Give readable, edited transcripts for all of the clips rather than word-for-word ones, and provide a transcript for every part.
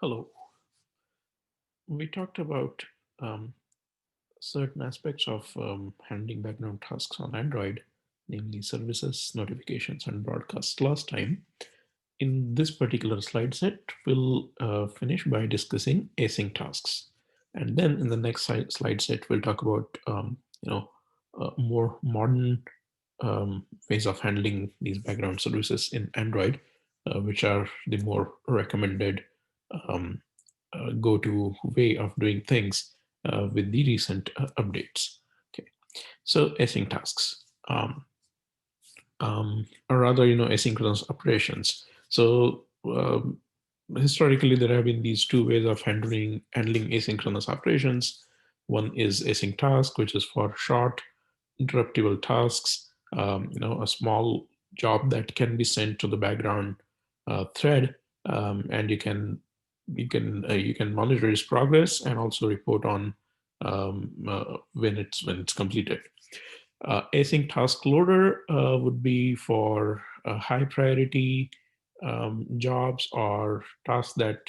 Hello. We talked about um, certain aspects of handling background tasks on Android, namely services, notifications, and broadcasts last time. In this particular slide set, we'll finish by discussing async tasks. And then in the next slide set, we'll talk about more modern ways of handling these background services in Android, which are the more recommended um, go-to way of doing things with the recent updates. Okay, so async tasks, or rather, asynchronous operations. So historically, there have been these two ways of handling asynchronous operations. One is async task, which is for short, interruptible tasks. A small job that can be sent to the background thread, and you can monitor its progress and also report on when it's completed. Async task loader would be for high priority jobs or tasks that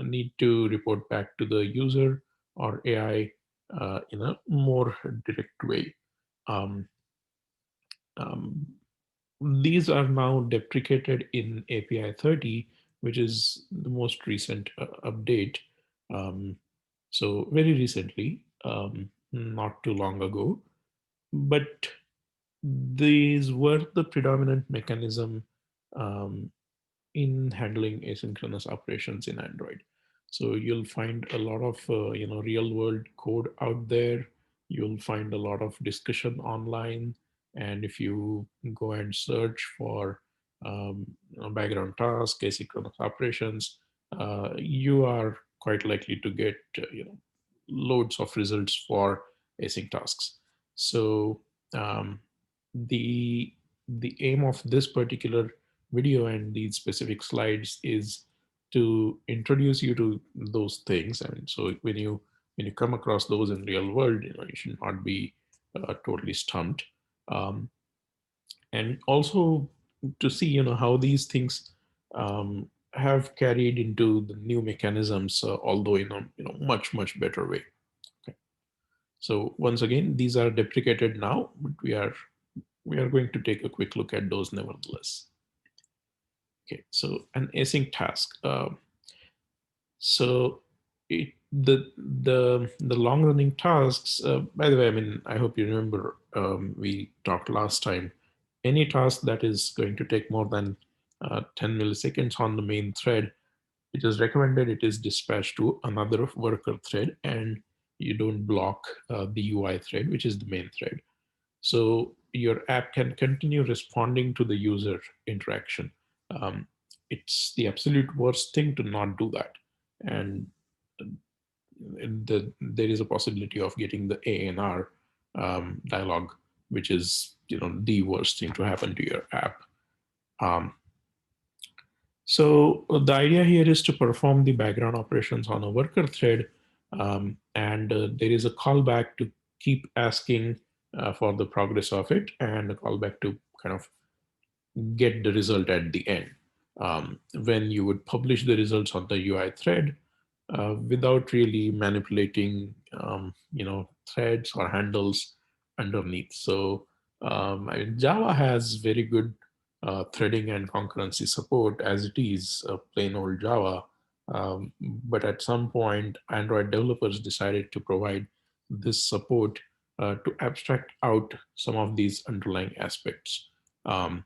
need to report back to the user or AI in a more direct way. Um, um, these are now deprecated in API 30, which is the most recent update. Um, so very recently, not too long ago, but these were the predominant mechanism um, in handling asynchronous operations in Android. So you'll find a lot of real world code out there. You'll find a lot of discussion online, and if you go and search for background task, asynchronous operations, you are quite likely to get loads of results for async tasks. So um, the the aim of this particular video and these specific slides is to introduce you to those things. I mean, so when you come across those in real world, you should not be totally stumped. Um, and also to see how these things have carried into the new mechanisms, although in a much better way. Okay. So once again, these are deprecated now, but we are going to take a quick look at those nevertheless. Okay, so an async task. So the long running tasks. By the way, I mean, I hope you remember we talked last time. Any task that is going to take more than 10 milliseconds on the main thread, it is recommended it is dispatched to another worker thread, and you don't block the UI thread, which is the main thread. So your app can continue responding to the user interaction. Um, it's the absolute worst thing to not do that. And there is a possibility of getting the ANR dialog, which is the worst thing to happen to your app. Um, so the idea here is to perform the background operations on a worker thread, and there is a callback to keep asking for the progress of it, and a callback to kind of get the result at the end. When you would publish the results on the UI thread without really manipulating, threads or handles underneath. So I mean, Java has very good threading and concurrency support as it is plain old Java. But at some point, Android developers decided to provide this support to abstract out some of these underlying aspects. Um,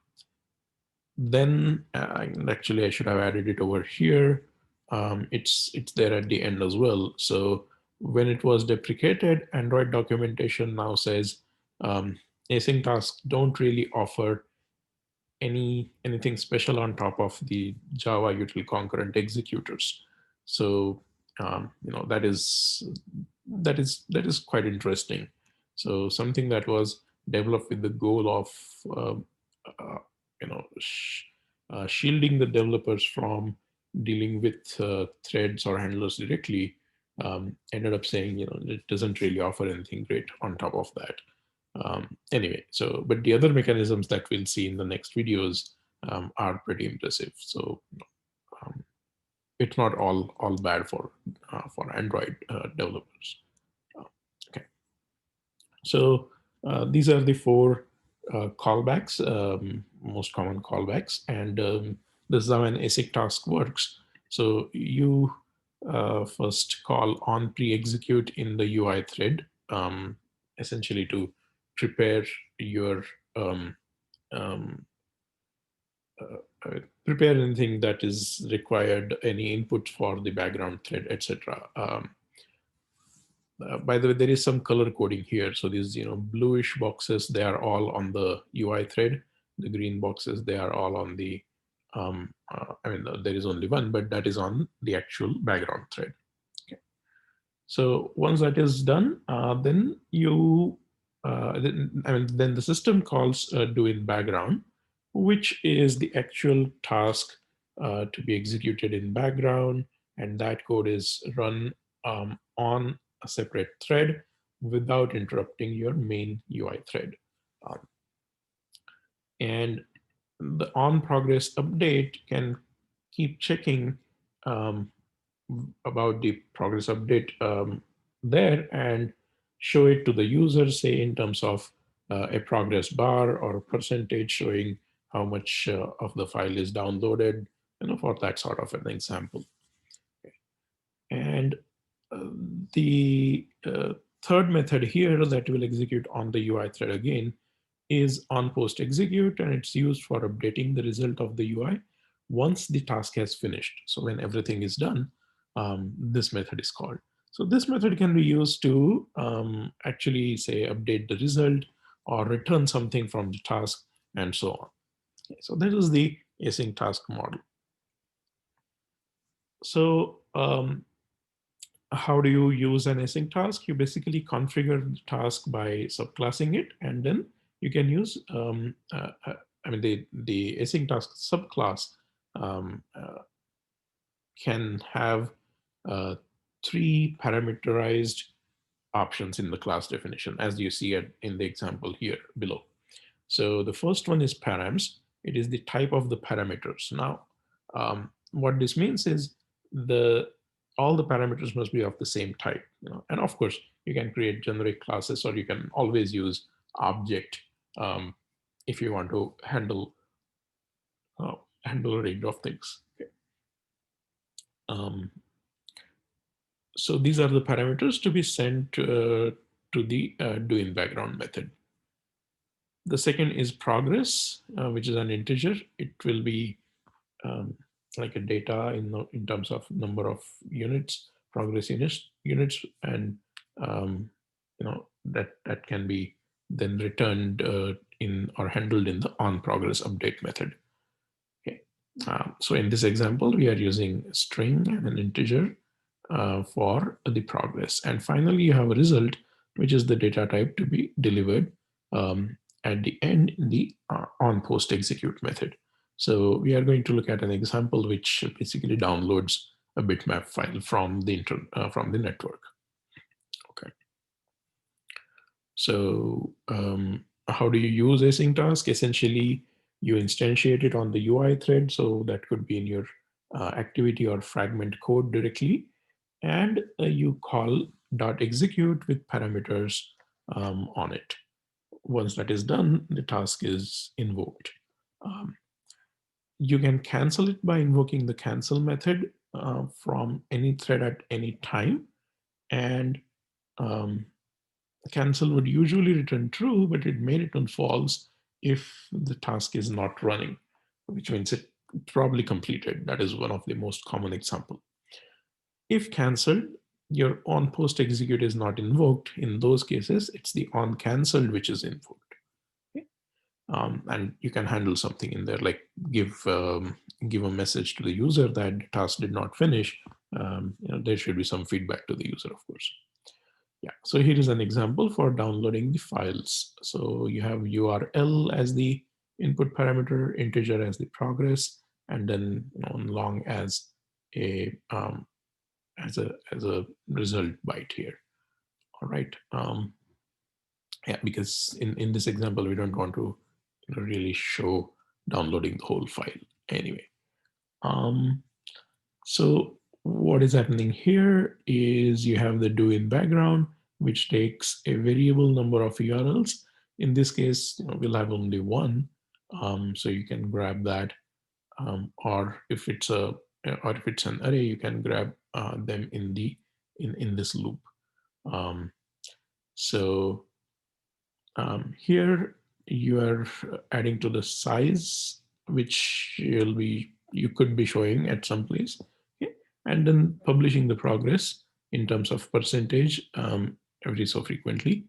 then actually I should have added it over here. It's there at the end as well. So when it was deprecated, Android documentation now says async tasks don't really offer anything special on top of the Java util concurrent executors. So that is quite interesting. So something that was developed with the goal of uh, shielding the developers from dealing with threads or handlers directly, ended up saying it doesn't really offer anything great on top of that. Anyway, so but the other mechanisms that we'll see in the next videos are pretty impressive. So um, it's not all bad for Android developers. Okay, so these are the four callbacks, most common callbacks, and this is how an async task works. So you first call on pre-execute in the UI thread, essentially to prepare your um, um, prepare anything that is required, any input for the background thread, etc. By the way, there is some color coding here. So these, bluish boxes, they are all on the UI thread. The green boxes, they are all on the, there is only one, but that is on the actual background thread. Okay. So once that is done, then then the system calls do in background, which is the actual task to be executed in background, and that code is run on a separate thread without interrupting your main UI thread. Um, and the on progress update can keep checking um, about the progress update there and show it to the user, say in terms of a progress bar or a percentage showing how much of the file is downloaded, for that sort of an example. And uh, the third method here that will execute on the UI thread again is on post execute, and it's used for updating the result of the UI once the task has finished. So when everything is done, this method is called. So this method can be used to actually say update the result or return something from the task and so on. Okay, so that is the async task model. So how do you use an async task? You basically configure the task by subclassing it, and then you can use, the async task subclass um, uh, can have uh, three parameterized options in the class definition, as you see it in the example here below. So the first one is params. It is the type of the parameters. Now, what this means is the all the parameters must be of the same type. And of course, you can create generic classes, or you can always use object um, if you want to handle a range of things. Okay. Um, so these are the parameters to be sent to the do in background method. The second is progress, which is an integer. It will be like a data in terms of number of units, progress units, and that can be then returned in or handled in the on progress update method. Okay. So in this example, we are using a string and an integer for the progress. And finally, you have a result, which is the data type to be delivered at the end in the on post execute method. So we are going to look at an example which basically downloads a bitmap file from the network. Okay. So how do you use async task? Essentially, you instantiate it on the UI thread. So that could be in your activity or fragment code directly. And you call .execute with parameters on it. Once that is done, the task is invoked. Um, you can cancel it by invoking the cancel method from any thread at any time. And um, cancel would usually return true, but it may return false if the task is not running, which means it probably completed. That is one of the most common example. If canceled, your on post execute is not invoked. In those cases, it's the on canceled which is invoked. Okay? And you can handle something in there, like give a message to the user that the task did not finish. There should be some feedback to the user, of course. Yeah, so here is an example for downloading the files. So you have URL as the input parameter, integer as the progress, and then long as a result byte here. All right. Yeah, because in this example, we don't want to really show downloading the whole file anyway. Um, So what is happening here is you have the do in background, which takes a variable number of URLs. In this case, we'll have only one. So you can grab that, or if it's an array, you can grab them in this loop. Um, so here you are adding to the size, which you could be showing at some place, okay? And then publishing the progress in terms of percentage every so frequently.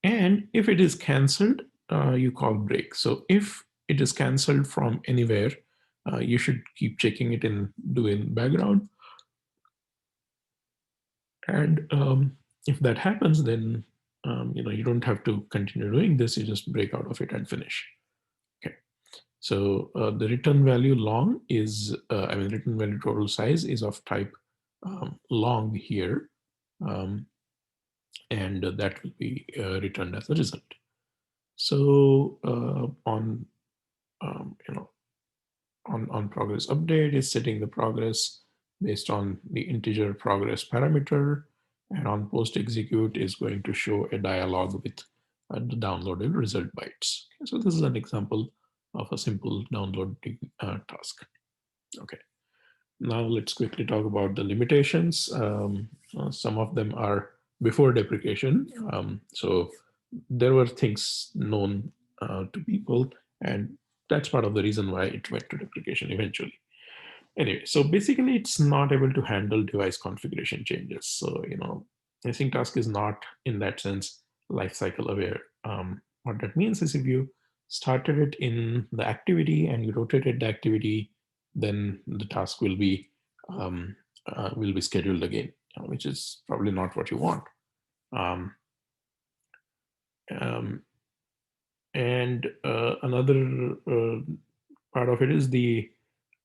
And if it is cancelled, you call break. So if it is cancelled from anywhere, you should keep checking it in doing background. And if that happens, then you don't have to continue doing this. You just break out of it and finish. Okay. So the return value long is, return value total size is of type long here, and that will be returned as a result. So um, you know on progress update is setting the progress based on the integer progress parameter, and on post execute is going to show a dialog with the downloaded result bytes. Okay, so this is an example of a simple downloading task. Okay, now let's quickly talk about the limitations. Some of them are before deprecation. So there were things known to people, and that's part of the reason why it went to deprecation eventually. Anyway, so basically it's not able to handle device configuration changes. So, AsyncTask is not in that sense lifecycle aware. What that means is if you started it in the activity and you rotated the activity, then the task will be scheduled again, which is probably not what you want. Um, um, and another part of it is the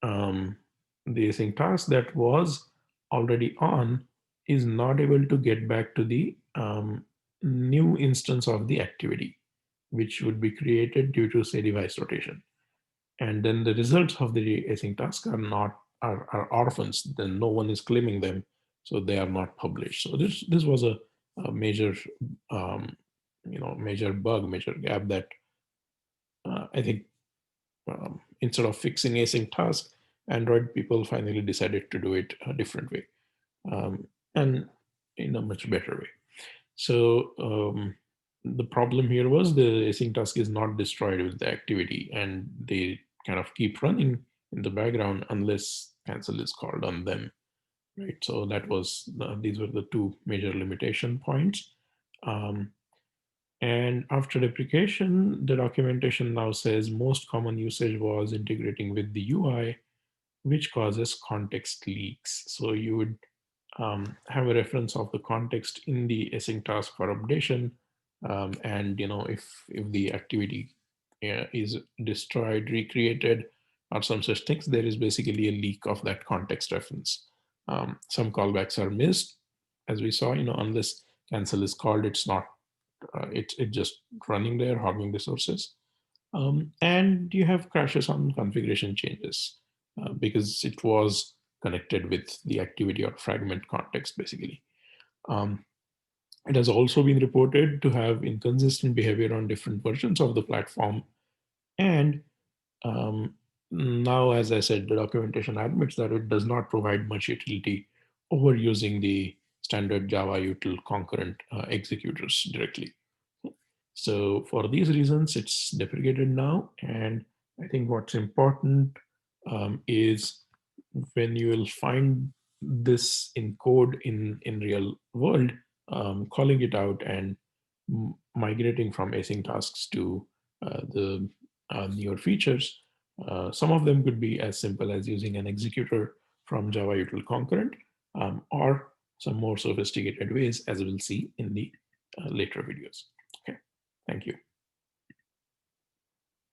async task that was already on is not able to get back to the new instance of the activity, which would be created due to say device rotation. And then the results of the async task are orphans. Then no one is claiming them, so they are not published. So this was a major major bug, major gap that I think instead of fixing async task, Android people finally decided to do it a different way, and in a much better way. So the problem here was the async task is not destroyed with the activity, and they kind of keep running in the background unless cancel is called on them, right? So these were the two major limitation points. And after deprecation, the documentation now says most common usage was integrating with the UI, which causes context leaks. So you would have a reference of the context in the async task for updation. And if the activity is destroyed, recreated, or some such things, there is basically a leak of that context reference. Some callbacks are missed, as we saw. Unless cancel is called, it's not. It's just running there, hogging resources. And you have crashes on configuration changes because it was connected with the activity or fragment context, basically. Um, it has also been reported to have inconsistent behavior on different versions of the platform. And now, as I said, the documentation admits that it does not provide much utility over using the standard Java util concurrent executors directly. So for these reasons, it's deprecated now. And I think what's important is when you will find this in code in real world, calling it out and migrating from async tasks to the newer features. Some of them could be as simple as using an executor from Java util concurrent, or some more sophisticated ways, as we'll see in the later videos. Okay, thank you.